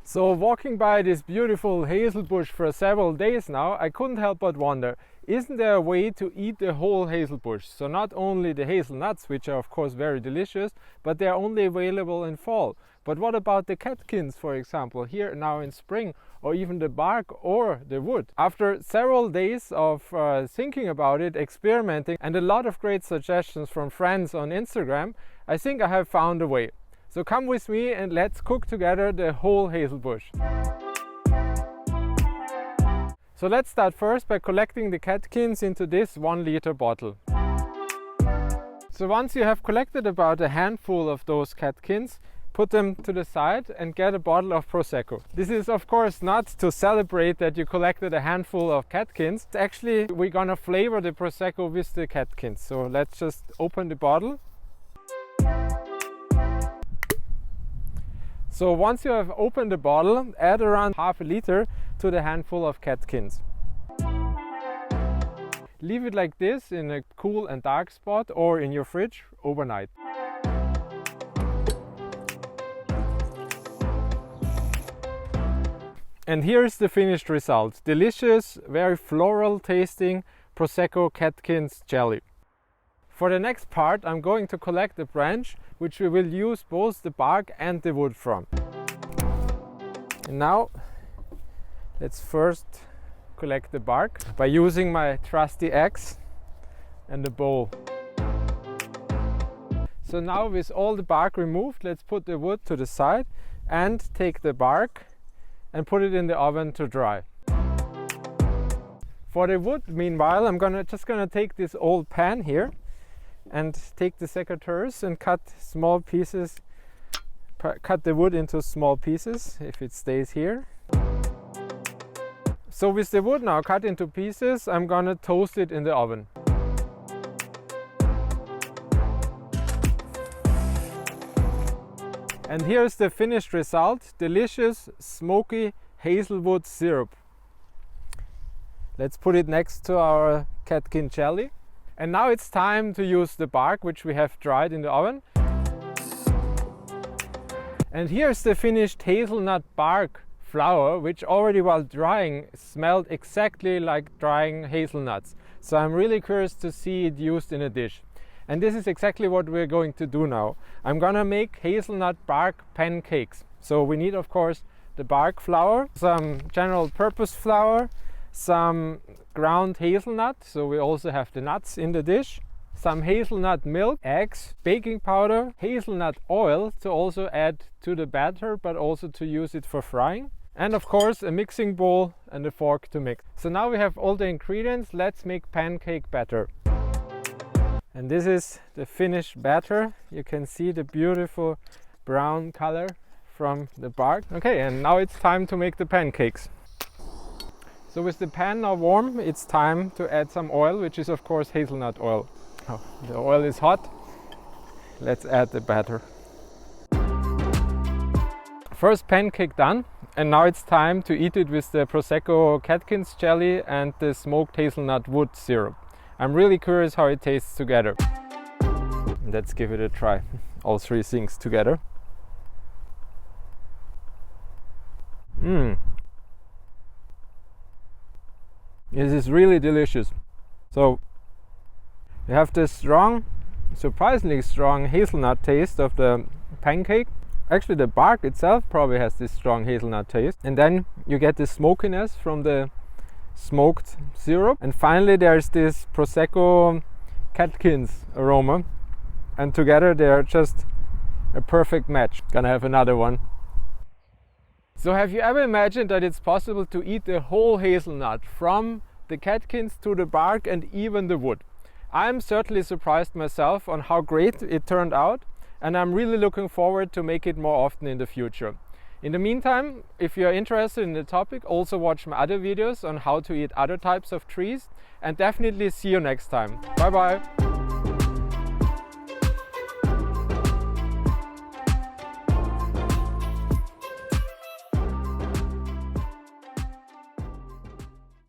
So walking by this beautiful hazel bush for several days now, I couldn't help but wonder, isn't there a way to eat the whole hazel bush? So not only the hazelnuts, which are of course very delicious, but they're only available in fall. But what about the catkins, for example, here now in spring, or even the bark or the wood? After several days of thinking about it, experimenting, and a lot of great suggestions from friends on Instagram, I think I have found a way. So come with me and let's cook together the whole hazel bush. So let's start first by collecting the catkins into this 1 liter bottle. So once you have collected about a handful of those catkins, put them to the side and get a bottle of Prosecco. This is of course not to celebrate that you collected a handful of catkins. Actually, we're gonna flavor the Prosecco with the catkins. So let's just open the bottle. So once you have opened the bottle, add around half a liter to the handful of catkins. Leave it like this in a cool and dark spot or in your fridge overnight. And here's the finished result. Delicious, very floral tasting Prosecco-Catkins jelly. For the next part, I'm going to collect a branch which we will use both the bark and the wood from. And now let's first collect the bark by using my trusty axe and a bowl. So now with all the bark removed, let's put the wood to the side and take the bark and put it in the oven to dry. For the wood, meanwhile, I'm just gonna take this old pan here and take the secateurs and cut small pieces, cut the wood into small pieces if it stays here. So with the wood now cut into pieces, I'm gonna toast it in the oven. And here's the finished result, delicious smoky hazelwood syrup. Let's put it next to our catkin jelly. And now it's time to use the bark which we have dried in the oven. And here's the finished hazelnut bark flour, which already while drying smelled exactly like drying hazelnuts. So I'm really curious to see it used in a dish. And this is exactly what we're going to do now. I'm gonna make hazelnut bark pancakes. So we need of course the bark flour, some general purpose flour, some ground hazelnut, so we also have the nuts in the dish, some hazelnut milk, eggs, baking powder, hazelnut oil to also add to the batter but also to use it for frying, and of course a mixing bowl and a fork to mix. So now we have all the ingredients, let's make pancake batter. And this is the finished batter. You can see the beautiful brown color from the bark. Okay, and now it's time to make the pancakes. So with the pan now warm, it's time to add some oil, which is of course hazelnut oil. Oh, the oil is hot. Let's add the batter. First pancake done, and now it's time to eat it with the Prosecco-Catkins jelly and the smoked hazelnut wood syrup. I'm really curious how it tastes together. Let's give it a try. All three things together. This is really delicious. So you have this strong, surprisingly strong hazelnut taste of the pancake. Actually the bark itself probably has this strong hazelnut taste. And then you get the smokiness from the smoked syrup. And finally there's this Prosecco-Catkins aroma. And together they're just a perfect match. Gonna have another one. So have you ever imagined that it's possible to eat the whole hazelnut from the catkins to the bark and even the wood? I'm certainly surprised myself on how great it turned out, and I'm really looking forward to make it more often in the future. In the meantime, if you're interested in the topic, also watch my other videos on how to eat other types of trees, and definitely see you next time. Bye bye!